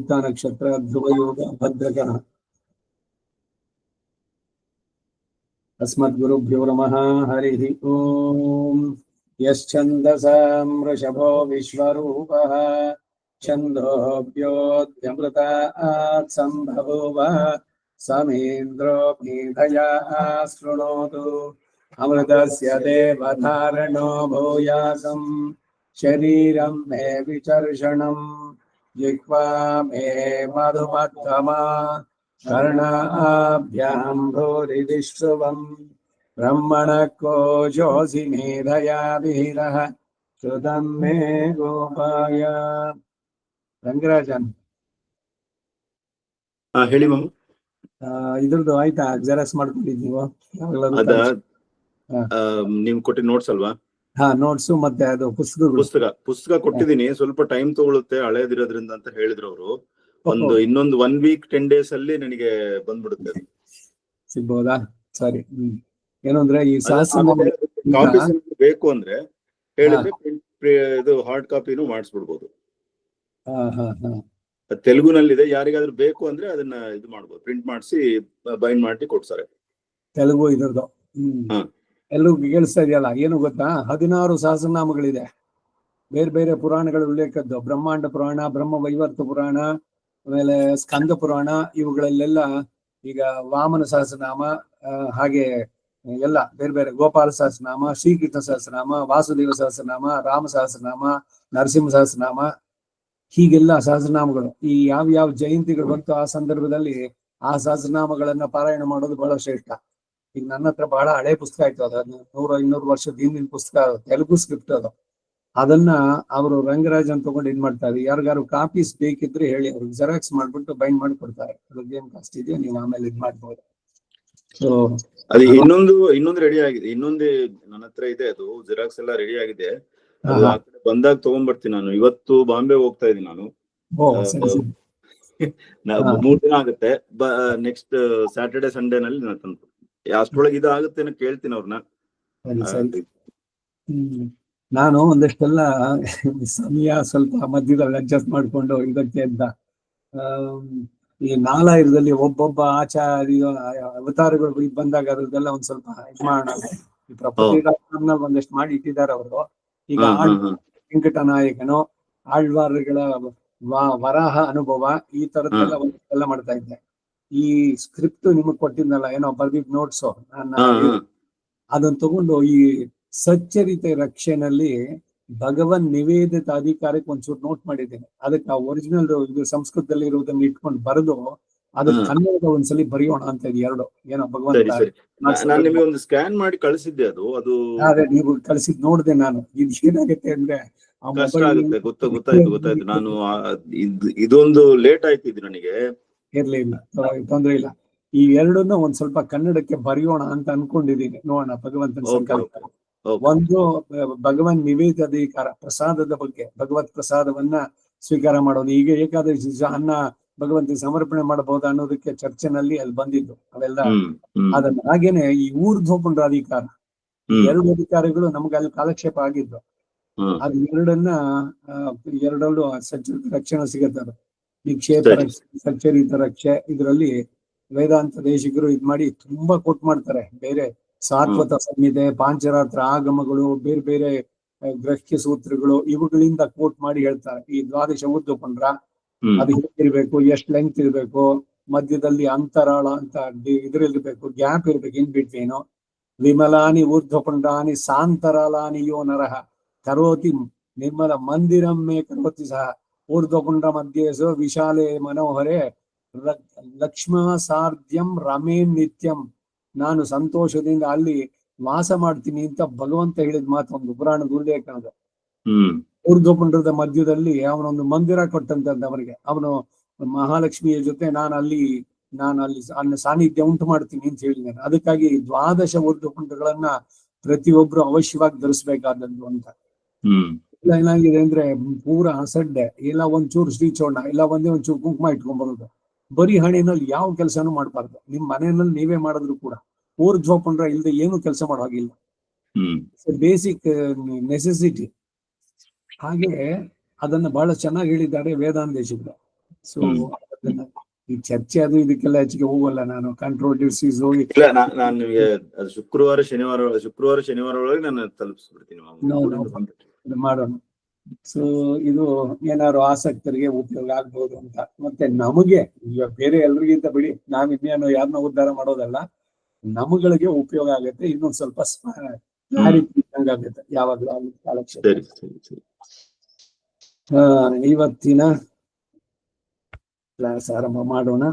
ಚಿತ್ತ ನಕ್ಷತ್ರ ಧ್ರುವಯೋಗ ಭದ್ರಕರ. ಅಸ್ಮದ್ಗುರುಭ್ಯೋ ನಮಃ. ಹರಿ ಓಂ. ಯಶ್ಚಂದಸಾಂ ವೃಷಭೋ ವಿಶ್ವರೂಪಃ ಛಂದೋಭ್ಯೋದ್ಯಮೃತಾತ್ ಸಂಭವೋವ ಸಮೇಂದ್ರೋ ಮೇಧಯಾ ಶೃಣೋತು. ಅಮೃತಸ್ಯ ದೇವಧಾರಣೋ ಭೂಯಾಸಂ ಶರೀರಂ ಮೇ ವಿಚರ್ಷಣಂ ಜಿಹ್ವಾ ಮೇ ಮಧುಮತ್ತಮಾ ಕರ್ಣಾಭ್ಯಾಂ ಭೂರಿದಿಶ್ರುವಂ ಬ್ರಹ್ಮಣ ಕೋಶೋಸಿ ಮೇಧಯಾ ವಿಹಿರಃ ಶ್ರುತಂ ಮೇ ಗೋಪಾಯ. ರಂಗರಾಜನ್ ಹೇಳಿ ಮಾಮ. ಇದ್ರದ್ದು ಆಯ್ತಾ? ಜೆರಾಕ್ಸ್ ಮಾಡ್ಕೊಂಡಿದ್ದೀವೋ? ನಿಮ್ ಕೊಟ್ಟಿದ್ ನೋಟ್ಸ್ ಅಲ್ವಾ? ಹಾ, ನೋಟ್ಸು ಮತ್ತೆ ಅದು ಪುಸ್ತಕ ಕೊಟ್ಟಿದ್ದೀನಿ. ಸ್ವಲ್ಪ ಟೈಮ್ ತಗೊಳುತ್ತೆ ಹಳೇದಿರೋದ್ರಿಂದ ಅಂತ ಹೇಳಿದ್ರು ಅವರು. ಇನ್ನೊಂದು 1 week 10 days ಅಲ್ಲಿ ನನಗೆ ಬಂದ್ಬಿಡುತ್ತೆ. ಸಿಗ್ಬೋದಾ? ಸರಿ. ಏನು ಅಂದ್ರೆ ಈ ಕಾಪೀಸ್ ಬೇಕು ಅಂದ್ರೆ ಹೇಳಿದ್ರೆ ಇದು ಹಾರ್ಡ್ ಕಾಪಿನೂ ಮಾಡಿಸ್ಬಿಡ್ಬೋದು. ತೆಲುಗುನಲ್ಲಿದೆ. ಯಾರಿಗಾದ್ರೂ ಬೇಕು ಅಂದ್ರೆ ಅದನ್ನ ಇದು ಮಾಡ್ಬೋದು, ಪ್ರಿಂಟ್ ಮಾಡಿಸಿ ಬೈಂಡ್ ಮಾಡಿ ಕೊಡ್ತಾರೆ. ತೆಲುಗು ಇದ್ರದ್ದು ಎಲ್ಲರಿಗೂ ಕೇಳಿಸ್ತಾ ಇದೆಯಲ್ಲ? ಏನು ಗೊತ್ತಾ, 16 ಸಹಸ್ರನಾಮಗಳಿದೆ. ಬೇರೆ ಬೇರೆ ಪುರಾಣಗಳ ಉಲ್ಲೇಖದ್ದು. ಬ್ರಹ್ಮಾಂಡ ಪುರಾಣ, ಬ್ರಹ್ಮ ವೈವರ್ತ ಪುರಾಣ, ಆಮೇಲೆ ಸ್ಕಂದ ಪುರಾಣ, ಇವುಗಳಲ್ಲೆಲ್ಲ ಈಗ ವಾಮನ ಸಹಸ್ರನಾಮ, ಹಾಗೆ ಎಲ್ಲ ಬೇರೆ ಬೇರೆ ಗೋಪಾಲ ಸಹಸ್ರನಾಮ, ಶ್ರೀಕೃಷ್ಣ ಸಹಸ್ರನಾಮ, ವಾಸುದೇವ ಸಹಸ್ರನಾಮ, ರಾಮ ಸಹಸ್ರನಾಮ, ನರಸಿಂಹ ಸಹಸ್ರನಾಮ, ಹೀಗೆಲ್ಲ ಸಹಸ್ರನಾಮಗಳು. ಈ ಯಾವ ಜಯಂತಿಗಳು ಬಂತು ಆ ಸಂದರ್ಭದಲ್ಲಿ ಆ ಸಹಸ್ರನಾಮಗಳನ್ನ ಪಾರಾಯಣ ಮಾಡೋದು ಬಹಳ ಶ್ರೇಷ್ಠ. ಈಗ ನನ್ನ ಹತ್ರ ಬಹಳ ಹಳೆ ಪುಸ್ತಕ ಆಯ್ತು, ಅದು 100-200 ವರ್ಷದ ಹಿಂದಿನ ಪುಸ್ತಕ, ತೆಲುಗು ಸ್ಕ್ರಿಪ್ಟ್ ಅದು. ಅದನ್ನ ಅವರು ರಂಗರಾಜ್ ಅಂತ ತಗೊಂಡು ಏನ್ ಮಾಡ್ತಾರೆ, ಯಾರಿಗಾರು ಕಾಪೀಸ್ ಬೇಕಿದ್ರೆ ಹೇಳಿ, ಅವ್ರಿಗೆ ಜೆರಾಕ್ಸ್ ಮಾಡ್ಬಿಟ್ಟು ಬೈಂಡ್ ಮಾಡಿ ಕೊಡ್ತಾರೆ. ಅದೇನ್ ಕಾಸ್ಟ್ ಇದೆಯೋ ನೀವು ಆಮೇಲೆ ಇದ್ ಮಾಡ್ಬೋದು. ಸೊ ಅದು ಇನ್ನೊಂದು ರೆಡಿ ಆಗಿದೆ. ಇನ್ನೊಂದೇ ನನ್ನ ಹತ್ರ ಇದೆ, ಅದು ಜೆರಾಕ್ಸ್ ಎಲ್ಲ ರೆಡಿ ಆಗಿದೆ. ಅದು ಆ ಕಡೆ ಬಂದಾಗ ತಗೊಂಡ್ಬರ್ತೀನಿ. ನಾನು ಇವತ್ತು ಬಾಂಬೆ ಹೋಗ್ತಾ ಇದ್ದೀನಿ. ನಾನು 3 ದಿನ ಆಗುತ್ತೆ. ನೆಕ್ಸ್ಟ್ ಸ್ಯಾಟರ್ಡೆ ಸಂಡೇನಲ್ಲಿ ನಾನು ತಂದು ಅಷ್ಟರೊಳಗೆ ಇದಾಗುತ್ತೆ ಅಂತ ಕೇಳ್ತೀನಿ ಅವ್ರನ್ನ. ನಾನು ಒಂದಷ್ಟೆಲ್ಲ ಸಮಯ ಸ್ವಲ್ಪ ಮಧ್ಯದಲ್ಲಿ ಅಡ್ಜಸ್ಟ್ ಮಾಡ್ಕೊಂಡು ಇದಕ್ಕೆ ಅಂತ ಈ ನಾಲಾಯರದಲ್ಲಿ ಒಬ್ಬೊಬ್ಬ ಆಚಾರ್ಯ ಅವತಾರಗಳು ಬಂದಾಗ ಅದ್ರದ್ದೆಲ್ಲ ಒಂದ್ ಸ್ವಲ್ಪ ಇದು ಮಾಡೋಣ. ಈ ಪ್ರಪಂಚ ಒಂದಷ್ಟು ಮಾಡಿ ಇಟ್ಟಿದ್ದಾರೆ ಅವರು. ಈಗ ವೆಂಕಟ ನಾಯಕನು, ಆಳ್ವಾರ್ಗಳ ವರಾಹ ಅನುಭವ, ಈ ತರದ್ದೆಲ್ಲ ಒಂದೆಲ್ಲ ಮಾಡ್ತಾ ಇದ್ದೆ. ಈ ಸ್ಕ್ರಿಪ್ಟ್ ನಿಮಗ್ ಕೊಟ್ಟಿದ್ನಲ್ಲ, ಏನೋ ಬರ್ದಿದ್ ನೋಟ್ಸು, ಅದನ್ನ ತಗೊಂಡು ಈ ಸಚ್ಚರಿತೆ ರಕ್ಷೆನಲ್ಲಿ ಭಗವನ್ ನಿವೇದಿತ ಅಧಿಕಾರಕ್ಕೆ ಒಂಚೂರು ನೋಟ್ ಮಾಡಿದ್ದೇನೆ. ಅದಕ್ಕೆ ಆ ಒರಿಜಿನಲ್ ಇದು ಸಂಸ್ಕೃತದಲ್ಲಿ ಇರುವುದನ್ನ ಇಟ್ಕೊಂಡು ಬರೆದು ಅದಕ್ಕೆ ಕನ್ನಡದ ಒಂದ್ಸಲಿ ಬರೆಯೋಣ ಅಂತ ಇದೆ. 2 ಏನೋ ಭಗವಂತ ನಿಮಗೆ ಒಂದು ಸ್ಕ್ಯಾನ್ ಮಾಡಿ ಕಳಿಸಿದ್ದೆ. ಅದು ಅದೇ ನೀವು ಕಳಿಸಿದ್ ನೋಡಿದೆ ನಾನು. ಇದು ಏನಾಗುತ್ತೆ ಅಂದ್ರೆ ಗೊತ್ತಾಯ್ತು. ನಾನು ಇದೊಂದು ಲೇಟ್ ಆಯ್ತು, ಇದು ನನಗೆ ಇರ್ಲಿಲ್ಲ, ತೊಂದ್ರೆ ಇಲ್ಲ. ಈ 2 ಒಂದ್ ಸ್ವಲ್ಪ ಕನ್ನಡಕ್ಕೆ ಬರೆಯೋಣ ಅಂತ ಅನ್ಕೊಂಡಿದೀನಿ. ನೋಡೋಣ ಭಗವಂತನ ಸಂಕಲ್ಪ. ಒಂದು ಭಗವನ್ ನಿವೇದಿತಾಧಿಕಾರ, ಪ್ರಸಾದದ ಬಗ್ಗೆ, ಭಗವತ್ ಪ್ರಸಾದವನ್ನ ಸ್ವೀಕಾರ ಮಾಡೋದು. ಈಗ ಏಕಾದಶಿ ಅನ್ನ ಭಗವಂತನ ಸಮರ್ಪಣೆ ಮಾಡಬಹುದಾ ಅನ್ನೋದಕ್ಕೆ ಚರ್ಚೆನಲ್ಲಿ ಅಲ್ಲಿ ಬಂದಿದ್ದು ಅವೆಲ್ಲ. ಅದನ್ನ ಹಾಗೇನೆ ಈ ಊರ್ಧ್ವಪುಂಡ್ರಾಧಿಕಾರ, 2 ಅಧಿಕಾರಿಗಳು ನಮ್ಗೆ ಅಲ್ಲಿ ಕಾಲಕ್ಷೇಪ ಆಗಿದ್ದು. ಅದು 2ರಲ್ಲೂ ಸಚ್ಚರಿತ ರಕ್ಷಣೆ ಸಿಗತ್ತದ. ನಿಕ್ಷೇಪ ರಕ್ಷೆ, ಸಚ್ಚರಿತ ರಕ್ಷೆ, ಇದರಲ್ಲಿ ವೇದಾಂತ ದೇಶಿಕರು ಇದ್ ಮಾಡಿ ತುಂಬಾ ಕೋಟ್ ಮಾಡ್ತಾರೆ. ಬೇರೆ ಸಾತ್ವತ ಸಂಹಿತೆ, ಪಾಂಚರಾತ್ರ ಆಗಮಗಳು, ಬೇರೆ ಬೇರೆ ಗ್ರಹ್ಯ ಸೂತ್ರಗಳು, ಇವುಗಳಿಂದ ಕೋಟ್ ಮಾಡಿ ಹೇಳ್ತಾರೆ. ಈ 12 ಊರ್ಧ್ವಪುಂಡ್ರ ಅದು ಹೇಗಿರ್ಬೇಕು, ಎಷ್ಟು ಲೆಂತ್ ಇರ್ಬೇಕು, ಮಧ್ಯದಲ್ಲಿ ಅಂತರಾಳ ಅಂತ ಇದ್ರಿರ್ಬೇಕು, ಗ್ಯಾಪ್ ಇರ್ಬೇಕು ಇನ್ ಬಿಟ್ವೀನು. ವಿಮಲಾನಿ ಊರ್ಧ್ವಪುಂಡ್ರಾನಿ ಸಾಂತರಾಲಾನಿ ಯೋ ನರಹ ಕರೋತಿ ನಿರ್ಮಲ ಮಂದಿರಮ್ಮೆ ಕರೋತಿ ಸಹ ಊರ್ಧ್ವಪುಂಡ್ರ ಮಧ್ಯೇಸು ವಿಶಾಲೆ ಮನೋಹರೇ ಲಕ್ಷ್ಮ ಸಾರ್ಧ್ಯಂ ರಮೇನ್ ನಿತ್ಯಂ. ನಾನು ಸಂತೋಷದಿಂದ ಅಲ್ಲಿ ವಾಸ ಮಾಡ್ತೀನಿ ಅಂತ ಭಗವಂತ ಹೇಳಿದ ಮಾತೊಂದು ಪುರಾಣದ ಉಲ್ಲೇಖ. ಅದು ಊರ್ಧ್ವಪುಂಡ್ರದ ಮಧ್ಯದಲ್ಲಿ ಅವನೊಂದು ಮಂದಿರ ಕೊಟ್ಟಂತಂದ ಅವರಿಗೆ. ಅವನು ಮಹಾಲಕ್ಷ್ಮಿಯ ಜೊತೆ ನಾನು ಅಲ್ಲಿ ಸಾನ್ನಿಧ್ಯ ಉಂಟು ಮಾಡ್ತೀನಿ ಅಂತ ಹೇಳಿದ್ದಾನೆ. ಅದಕ್ಕಾಗಿ 12 ಊರ್ಧ್ವಪುಂಡ್ರಗಳನ್ನ ಪ್ರತಿಯೊಬ್ರು ಅವಶ್ಯವಾಗಿ ಧರಿಸ್ಬೇಕಾದದ್ದು ಅಂತ. ಏನಾಗಿದೆ ಅಂದ್ರೆ ಪೂರ ಹಸಡ್ಡೆ, ಇಲ್ಲ ಒಂಚೂರು ಶ್ರೀಚೋಣ, ಇಲ್ಲ ಒಂಚೂರು ಕುಂಕುಮ ಇಟ್ಕೊಂಡ್ಬರೋದು. ಬರೀ ಹಣೆಯಲ್ಲಿ ಯಾವ ಕೆಲಸನೂ ಮಾಡ್ಬಾರ್ದು. ನಿಮ್ ಮನೆಯಲ್ಲಿ ನೀವೇ ಮಾಡಿದ್ರು ಕೂಡ ಊರ್ಧ್ವಪುಂಡ್ರ ಇಲ್ಲದೆ ಏನು ಕೆಲಸ ಮಾಡೋ ಹಾಗಿಲ್ಲ. Basic necessity. ಹಾಗೆ ಅದನ್ನ ಬಹಳ ಚೆನ್ನಾಗಿ ಹೇಳಿದ್ದಾರೆ ವೇದಾಂತ ದೇಶಿಕರು. ಸೊ ಈ ಚರ್ಚೆ ಅದು ಇದಕ್ಕೆಲ್ಲ ಹೆಚ್ಚಿಗೆ ಹೋಗಲ್ಲ ನಾನು. ಕಂಟ್ರೋಲ್ ಡಿಸೀಸ್ ಇಲ್ಲ, ನಾನು ನಿಮಗೆ ಅದು ಶುಕ್ರವಾರ ಶನಿವಾರ ಒಳಗೆ ನಾನು ತಲುಪಿಸ್ಬಿಡ್ತೀನಿ. ಮಾಡೋಣ. ಸೊ ಇದು ಏನಾದ್ರು ಆಸಕ್ತರಿಗೆ ಉಪಯೋಗ ಆಗ್ಬೋದು ಅಂತ. ಮತ್ತೆ ನಮಗೆ ಈಗ ಬೇರೆ ಎಲ್ರಿಗಿಂತ ಬಿಡಿ, ನಾವ್ ಇನ್ನೇನು ಯಾರನ್ನ ಉದ್ಧಾರ ಮಾಡೋದಲ್ಲ, ನಮಗಳಿಗೆ ಉಪಯೋಗ ಆಗುತ್ತೆ. ಇನ್ನೊಂದ್ ಸ್ವಲ್ಪ ಕ್ಲಾರಿಟಿ ಆಗುತ್ತೆ ಯಾವಾಗ್ಲೂ ಕಾಲಕ್ಷೇಪ. ಇವತ್ತಿನ ಕ್ಲಾಸ್ ಆರಂಭ ಮಾಡೋಣ.